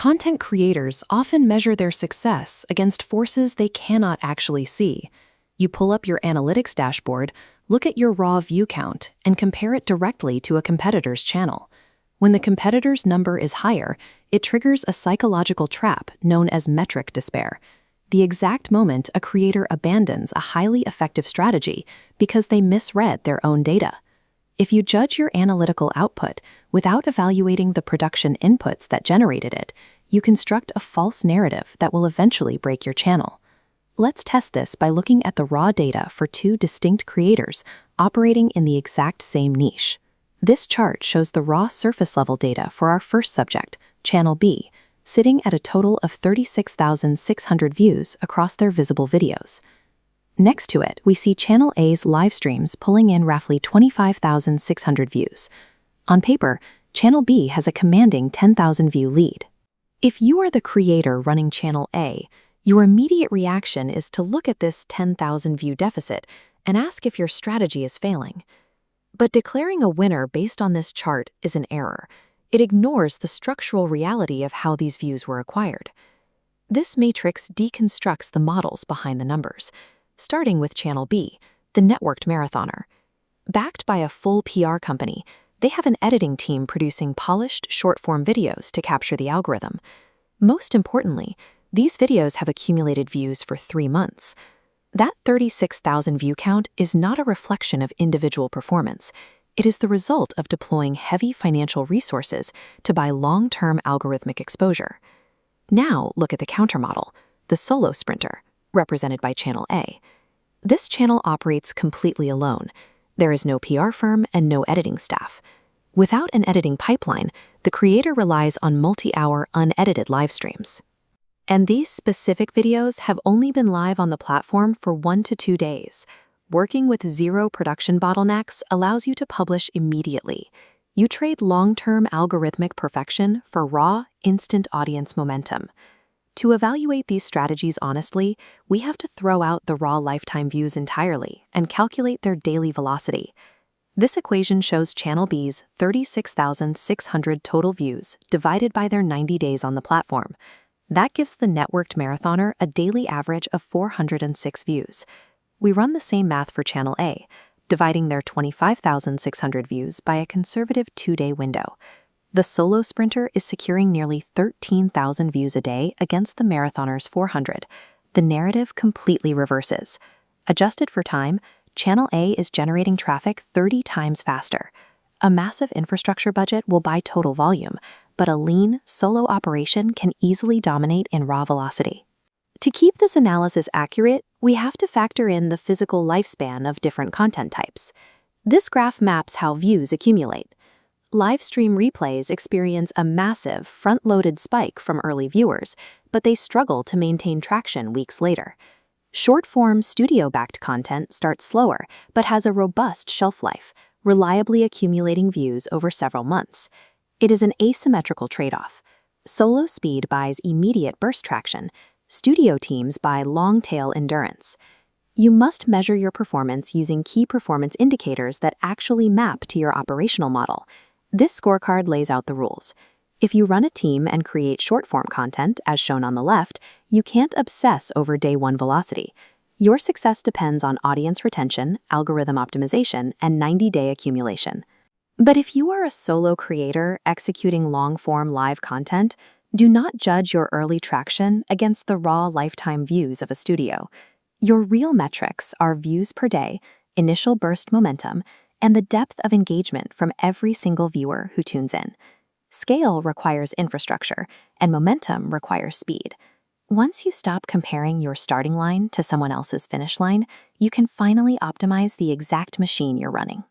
Content creators often measure their success against forces they cannot actually see. You pull up your analytics dashboard, look at your raw view count, and compare it directly to a competitor's channel. When the competitor's number is higher, it triggers a psychological trap known as metric despair, the exact moment a creator abandons a highly effective strategy because they misread their own data. If you judge your analytical output without evaluating the production inputs that generated it, you construct a false narrative that will eventually break your channel. Let's test this by looking at the raw data for two distinct creators operating in the exact same niche. This chart shows the raw surface-level data for our first subject, Channel B, sitting at a total of 36,600 views across their visible videos. Next to it, we see Channel A's live streams pulling in roughly 25,600 views. On paper, Channel B has a commanding 10,000 view lead. If you are the creator running Channel A, your immediate reaction is to look at this 10,000 view deficit and ask if your strategy is failing. But declaring a winner based on this chart is an error. It ignores the structural reality of how these views were acquired. This matrix deconstructs the models behind the numbers, starting with Channel B, the networked marathoner. Backed by a full PR company, they have an editing team producing polished, short-form videos to capture the algorithm. Most importantly, these videos have accumulated views for 3 months. That 36,000 view count is not a reflection of individual performance. It is the result of deploying heavy financial resources to buy long-term algorithmic exposure. Now look at the countermodel, the solo sprinter, represented by Channel A. This channel operates completely alone. There is no PR firm and no editing staff. Without an editing pipeline, the creator relies on multi-hour unedited live streams. And these specific videos have only been live on the platform for 1 to 2 days. Working with zero production bottlenecks allows you to publish immediately. You trade long-term algorithmic perfection for raw, instant audience momentum. To evaluate these strategies honestly, we have to throw out the raw lifetime views entirely and calculate their daily velocity. This equation shows Channel B's 36,600 total views divided by their 90 days on the platform. That gives the networked marathoner a daily average of 406 views. We run the same math for Channel A, dividing their 25,600 views by a conservative 2-day window. The solo sprinter is securing nearly 13,000 views a day against the marathoner's 400. The narrative completely reverses. Adjusted for time, Channel A is generating traffic 30 times faster. A massive infrastructure budget will buy total volume, but a lean, solo operation can easily dominate in raw velocity. To keep this analysis accurate, we have to factor in the physical lifespan of different content types. This graph maps how views accumulate. Live stream replays experience a massive, front-loaded spike from early viewers, but they struggle to maintain traction weeks later. Short-form, studio-backed content starts slower, but has a robust shelf life, reliably accumulating views over several months. It is an asymmetrical trade-off. Solo speed buys immediate burst traction. Studio teams buy long-tail endurance. You must measure your performance using key performance indicators that actually map to your operational model. This scorecard lays out the rules. If you run a team and create short-form content, as shown on the left, you can't obsess over day 1 velocity. Your success depends on audience retention, algorithm optimization, and 90-day accumulation. But if you are a solo creator executing long-form live content, do not judge your early traction against the raw lifetime views of a studio. Your real metrics are views per day, initial burst momentum, and the depth of engagement from every single viewer who tunes in. Scale requires infrastructure, and momentum requires speed. Once you stop comparing your starting line to someone else's finish line, you can finally optimize the exact machine you're running.